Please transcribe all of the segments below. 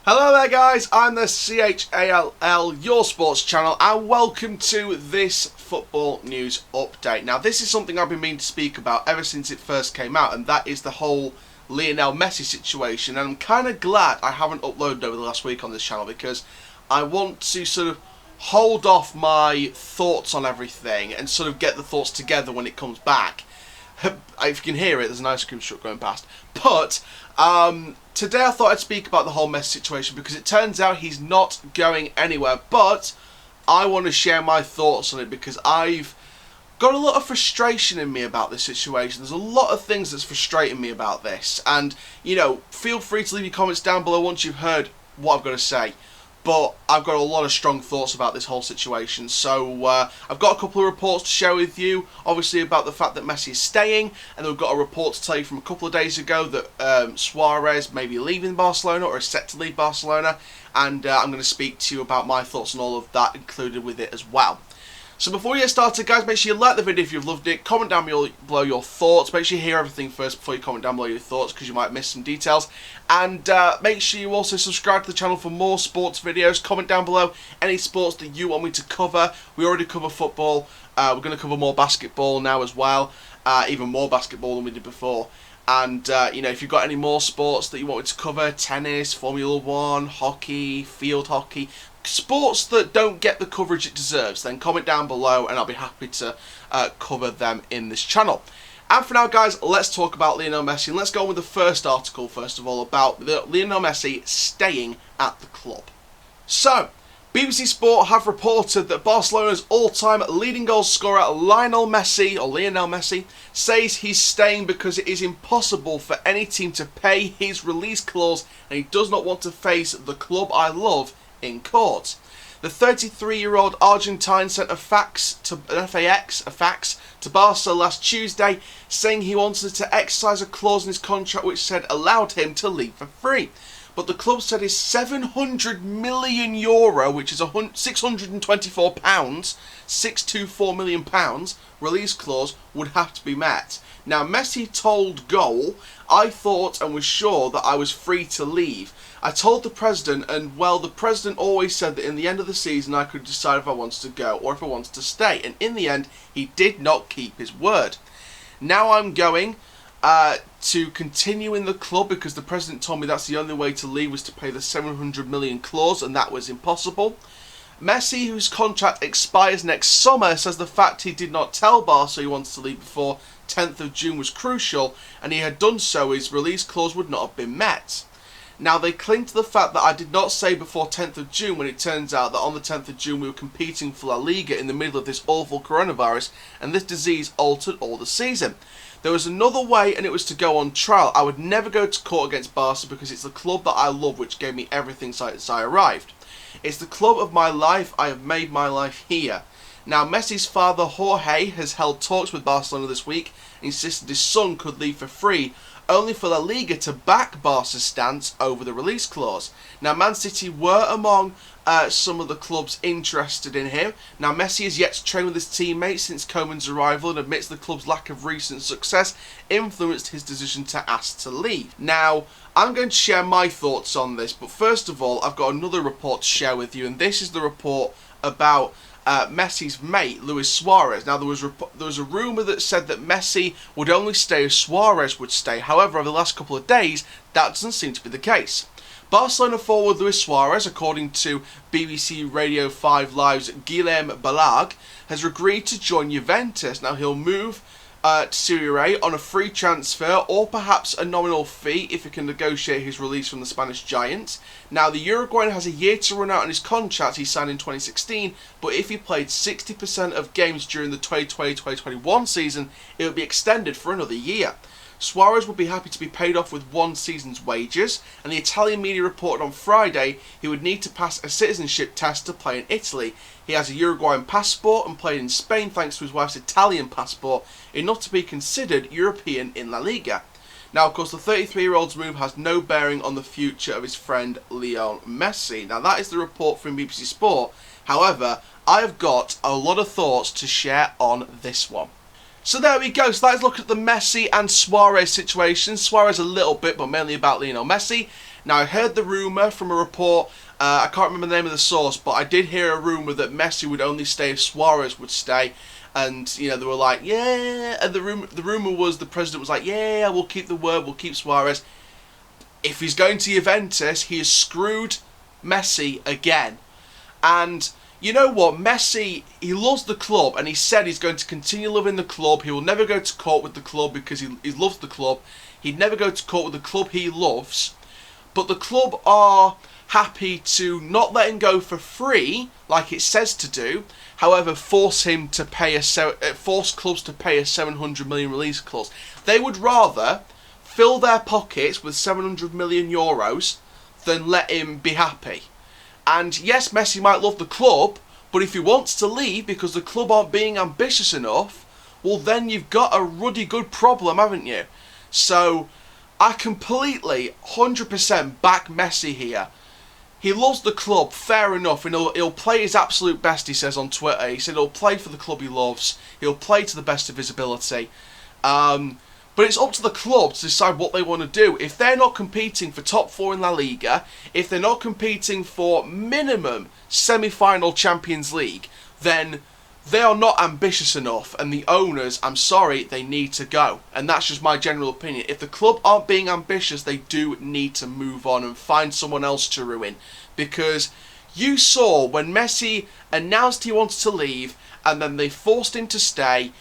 Hello there guys, I'm the CHALL, your sports channel, and welcome to this football news update. Now this is something I've been meaning to speak about ever since it first came out, and that is the whole Lionel Messi situation. And I'm kind of glad I haven't uploaded over the last week on this channel, because I want to sort of hold off my thoughts on everything and sort of get the thoughts together when it comes back. If you can hear it, there's an ice cream truck going past. But today I thought I'd speak about the whole Messi situation, because it turns out he's not going anywhere. But I want to share my thoughts on it, because I've got a lot of frustration in me about this situation. There's a lot of things that's frustrating me about this. And, you know, feel free to leave your comments down below once you've heard what I've got to say. But I've got a lot of strong thoughts about this whole situation. So I've got a couple of reports to share with you, obviously about the fact that Messi is staying, and we've got a report to tell you from a couple of days ago that Suarez may be leaving Barcelona or is set to leave Barcelona, and I'm going to speak to you about my thoughts on all of that included with it as well. So before we get started, guys, make sure you like the video if you've loved it, comment down below your thoughts, make sure you hear everything first before you comment down below your thoughts, because you might miss some details, and make sure you also subscribe to the channel for more sports videos. Comment down below any sports that you want me to cover. We already cover football, we're going to cover more basketball now as well, even more basketball than we did before. And, you know, if you've got any more sports that you want me to cover, tennis, Formula 1, hockey, field hockey, sports that don't get the coverage it deserves, then comment down below and I'll be happy to cover them in this channel. And for now, guys, let's talk about Lionel Messi. And let's go on with the first article, first of all, about Lionel Messi staying at the club. So, BBC Sport have reported that Barcelona's all-time leading goal scorer Lionel Messi says he's staying because it is impossible for any team to pay his release clause, and he does not want to face the club I love in court. The 33-year-old Argentine sent a fax to Barca last Tuesday, saying he wanted to exercise a clause in his contract which said allowed him to leave for free. But the club said his €700 million, which is £624, £624 million release clause would have to be met. Now, Messi told Goal, "I thought and was sure that I was free to leave. I told the president, and well, the president always said that in the end of the season I could decide if I wanted to go or if I wanted to stay. And in the end, he did not keep his word. Now I'm going to continue in the club because the president told me that's the only way to leave was to pay the $700 million clause, and that was impossible." Messi, whose contract expires next summer, says the fact he did not tell Barca he wanted to leave before 10th of June was crucial, and he had done so, his release clause would not have been met. Now, they cling to the fact that I did not say before 10th of June, when it turns out that on the 10th of June we were competing for La Liga in the middle of this awful coronavirus, and this disease altered all the season. There was another way, and it was to go on trial. I would never go to court against Barca because it's the club that I love, which gave me everything since I arrived. It's the club of my life. I have made my life here. Now, Messi's father, Jorge, has held talks with Barcelona this week and insisted his son could leave for free, only for La Liga to back Barca's stance over the release clause. Now, Man City were among some of the clubs interested in him. Now, Messi is yet to train with his teammates since Koeman's arrival, and admits the club's lack of recent success influenced his decision to ask to leave. Now, I'm going to share my thoughts on this, but first of all, I've got another report to share with you, and this is the report about Messi's mate, Luis Suarez. Now, there was a rumour that said that Messi would only stay if Suarez would stay. However, over the last couple of days, that doesn't seem to be the case. Barcelona forward Luis Suarez, according to BBC Radio 5 Live's Guillem Balag, has agreed to join Juventus. Now, he'll move to Serie A on a free transfer or perhaps a nominal fee if he can negotiate his release from the Spanish giants. Now, the Uruguayan has a year to run out on his contract he signed in 2016, but if he played 60% of games during the 2020-2021 season, it would be extended for another year. Suarez would be happy to be paid off with one season's wages, and the Italian media reported on Friday he would need to pass a citizenship test to play in Italy. He has a Uruguayan passport and played in Spain thanks to his wife's Italian passport, enough to be considered European in La Liga. Now, of course, the 33-year-old's move has no bearing on the future of his friend Lionel Messi. Now, that is the report from BBC Sport. However, I have got a lot of thoughts to share on this one. So there we go. So let's look at the Messi and Suarez situation. Suarez a little bit, but mainly about Lionel Messi. Now, I heard the rumour from a report, I can't remember the name of the source, but I did hear a rumour that Messi would only stay if Suarez would stay. And, you know, they were like, yeah, and the rumour was the president was like, yeah, we'll keep the word, we'll keep Suarez. If he's going to Juventus, he has screwed Messi again. And you know what, Messi, he loves the club, and he said he's going to continue loving the club. He will never go to court with the club because he loves the club. He'd never go to court with the club he loves. But the club are happy to not let him go for free, like it says to do. However, force clubs to pay a 700 million release clause. They would rather fill their pockets with 700 million euros than let him be happy. And yes, Messi might love the club, but if he wants to leave because the club aren't being ambitious enough, well then you've got a ruddy good problem, haven't you? So I completely, 100% back Messi here. He loves the club, fair enough, and he'll play his absolute best, he says on Twitter. He said he'll play for the club he loves, he'll play to the best of his ability. But it's up to the club to decide what they want to do. If they're not competing for top 4 in La Liga, if they're not competing for minimum semi-final Champions League, then they are not ambitious enough, and the owners, I'm sorry, they need to go. And that's just my general opinion. If the club aren't being ambitious, they do need to move on and find someone else to ruin. Because you saw when Messi announced he wanted to leave, and then they forced him to stay,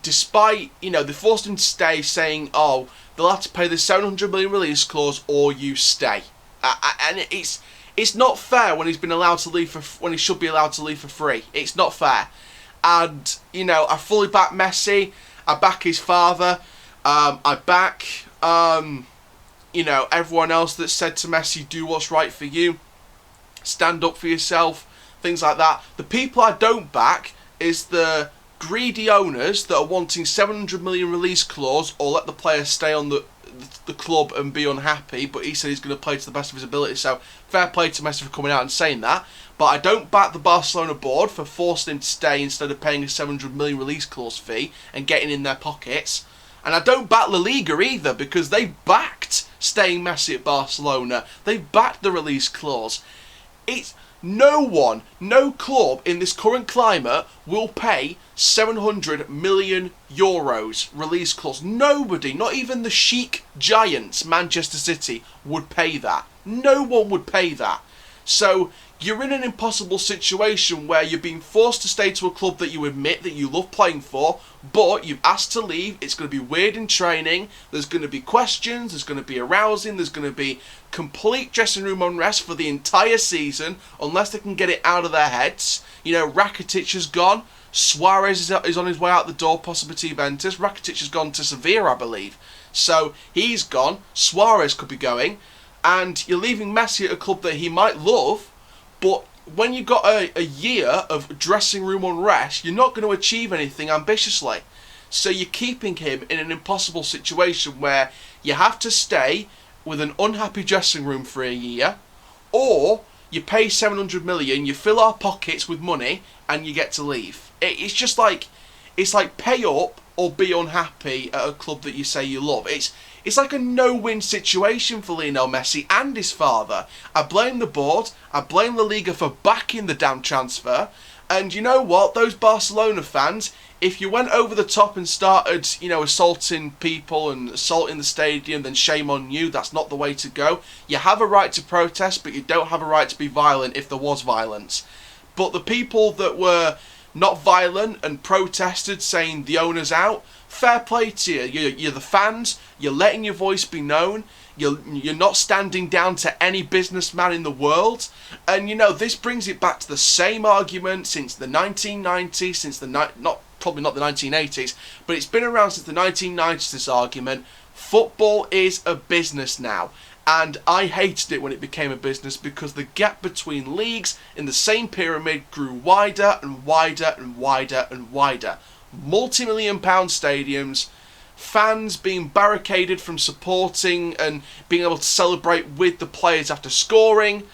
despite, you know, they forced him to stay saying, oh, they'll have to pay the 700 million release clause or you stay. And it's not fair when he's been allowed to leave when he should be allowed to leave for free. It's not fair. And, you know, I fully back Messi. I back his father. I back, you know, everyone else that said to Messi, do what's right for you. Stand up for yourself. Things like that. The people I don't back is the greedy owners that are wanting 700 million release clause or let the player stay on the club and be unhappy, but he said he's going to play to the best of his ability, so fair play to Messi for coming out and saying that. But I don't back the Barcelona board for forcing him to stay instead of paying a 700 million release clause fee and getting in their pockets. And I don't back La Liga either, because they backed staying Messi at Barcelona. They backed the release clause. It's no club in this current climate will pay 700 million euros release clause. Nobody, not even the chic giants, Manchester City, would pay that. No one would pay that. So you're in an impossible situation where you're being forced to stay to a club that you admit that you love playing for, but you've asked to leave. It's going to be weird in training. There's going to be questions. There's going to be arousing. There's going to be complete dressing room unrest for the entire season unless they can get it out of their heads. You know, Rakitic is gone. Suarez is on his way out the door, possibly to Juventus. Rakitic has gone to Sevilla, I believe. So he's gone. Suarez could be going. And you're leaving Messi at a club that he might love, but when you've got a year of dressing room unrest, you're not going to achieve anything ambitiously. So you're keeping him in an impossible situation where you have to stay with an unhappy dressing room for a year, or you pay 700 million, you fill our pockets with money, and you get to leave. It's just like, it's like pay up or be unhappy at a club that you say you love. It's like a no-win situation for Lionel Messi and his father. I blame the board, I blame La Liga for backing the damn transfer, and you know what, those Barcelona fans, if you went over the top and started, you know, assaulting people and assaulting the stadium, then shame on you. That's not the way to go. You have a right to protest, but you don't have a right to be violent if there was violence. But the people that were not violent and protested saying the owner's out, fair play to you. You're the fans, you're letting your voice be known, you're not standing down to any businessman in the world. And you know, this brings it back to the same argument since the 1990s, since the probably not the 1980s, but it's been around since the 1990s, this argument. Football is a business now. And I hated it when it became a business because the gap between leagues in the same pyramid grew wider and wider and wider and wider. Multi-million-pound stadiums, fans being barricaded from supporting and being able to celebrate with the players after scoring,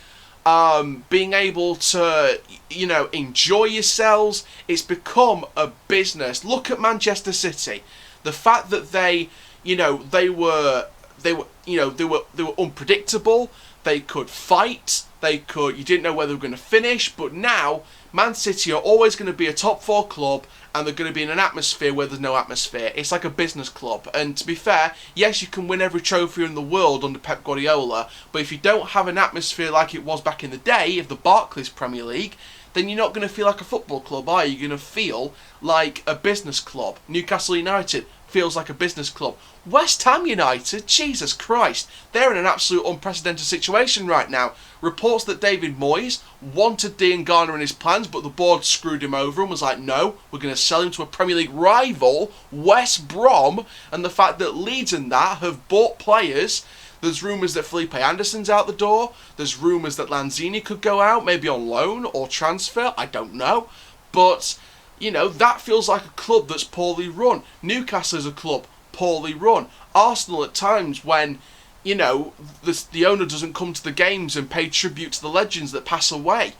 being able to, you know, enjoy yourselves. It's become a business. Look at Manchester City. The fact that they, you know, they were they were, they were unpredictable. They could fight. You didn't know where they were going to finish. But now, Man City are always going to be a top 4 club, and they're going to be in an atmosphere where there's no atmosphere. It's like a business club. And to be fair, yes, you can win every trophy in the world under Pep Guardiola, but if you don't have an atmosphere like it was back in the day of the Barclays Premier League, then you're not going to feel like a football club, are you? You're going to feel like a business club. Newcastle United feels like a business club. West Ham United, Jesus Christ, they're in an absolute unprecedented situation right now. Reports that David Moyes wanted Dean Garner in his plans, but the board screwed him over and was like, no, we're going to sell him to a Premier League rival, West Brom, and the fact that Leeds and that have bought players. There's rumours that Felipe Anderson's out the door. There's rumours that Lanzini could go out, maybe on loan or transfer. I don't know. But, that feels like a club that's poorly run. Newcastle is a club poorly run. Arsenal at times when, the owner doesn't come to the games and pay tribute to the legends that pass away.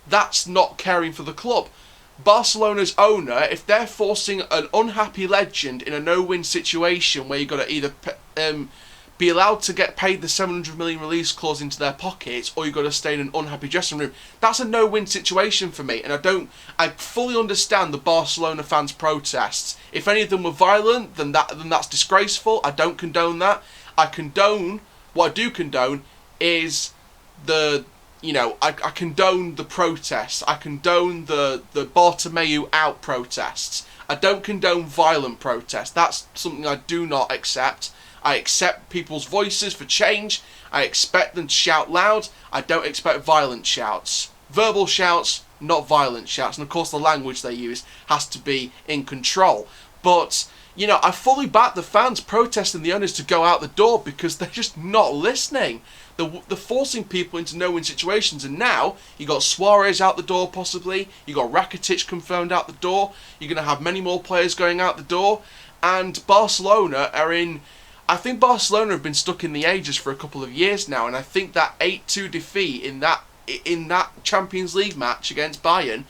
That's not caring for the club. Barcelona's owner, if they're forcing an unhappy legend in a no-win situation where you've got to either be allowed to get paid the 700 million release clause into their pockets, or you've got to stay in an unhappy dressing room. That's a no-win situation for me, and I fully understand the Barcelona fans' protests. If any of them were violent, then that's disgraceful. I don't condone that. What I do condone is I condone the protests. I condone the Bartomeu out protests. I don't condone violent protests. That's something I do not accept. I accept people's voices for change. I expect them to shout loud. I don't expect violent shouts. Verbal shouts, not violent shouts. And of course the language they use has to be in control. But, I fully back the fans protesting the owners to go out the door because they're just not listening. They're forcing people into no-win situations, and now you got Suarez out the door possibly. You got Rakitic confirmed out the door. You're going to have many more players going out the door. And Barcelona I think Barcelona have been stuck in the ages for a couple of years now, and I think that 8-2 defeat in that Champions League match against Bayern,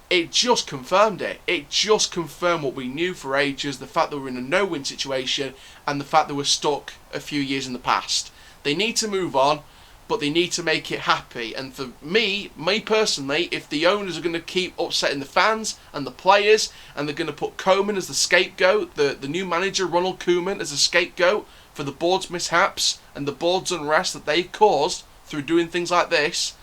it just confirmed it. It just confirmed what we knew for ages, the fact that we're in a no-win situation and the fact that we're stuck a few years in the past. They need to move on, but they need to make it happy. And for me personally, if the owners are going to keep upsetting the fans and the players, and they're going to put Koeman as the scapegoat, the new manager Ronald Koeman as a scapegoat for the board's mishaps and the board's unrest that they've caused through doing things like this,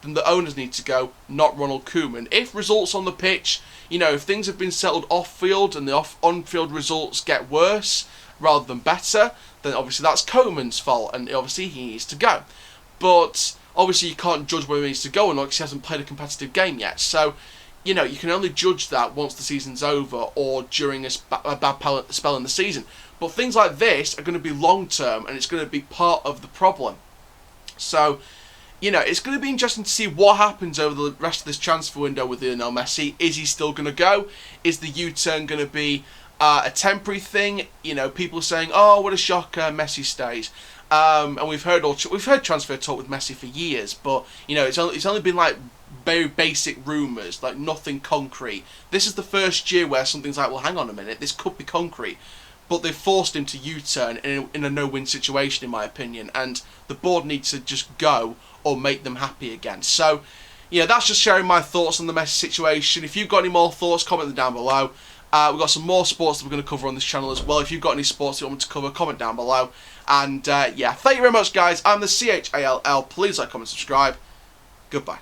then the owners need to go, not Ronald Koeman. If results on the pitch, if things have been settled off-field and the on-field results get worse rather than better, then obviously that's Koeman's fault, and obviously he needs to go. But obviously you can't judge whether he needs to go or not because he hasn't played a competitive game yet. So, you can only judge that once the season's over or during a bad spell in the season. But things like this are going to be long-term, and it's going to be part of the problem. So, it's going to be interesting to see what happens over the rest of this transfer window with Lionel Messi. Is he still going to go? Is the U-turn going to be a temporary thing? People are saying, "Oh, what a shocker, Messi stays." And we've heard transfer talk with Messi for years, but it's only been like very basic rumours, like nothing concrete. This is the first year where something's like, well, hang on a minute, this could be concrete. But they've forced him to U-turn in a no-win situation, in my opinion, and the board needs to just go or make them happy again. So, that's just sharing my thoughts on the Messi situation. If you've got any more thoughts, comment them down below. We've got some more sports that we're going to cover on this channel as well. If you've got any sports you want me to cover, comment down below. And thank you very much, guys. I'm the CHALL. Please like, comment, subscribe. Goodbye.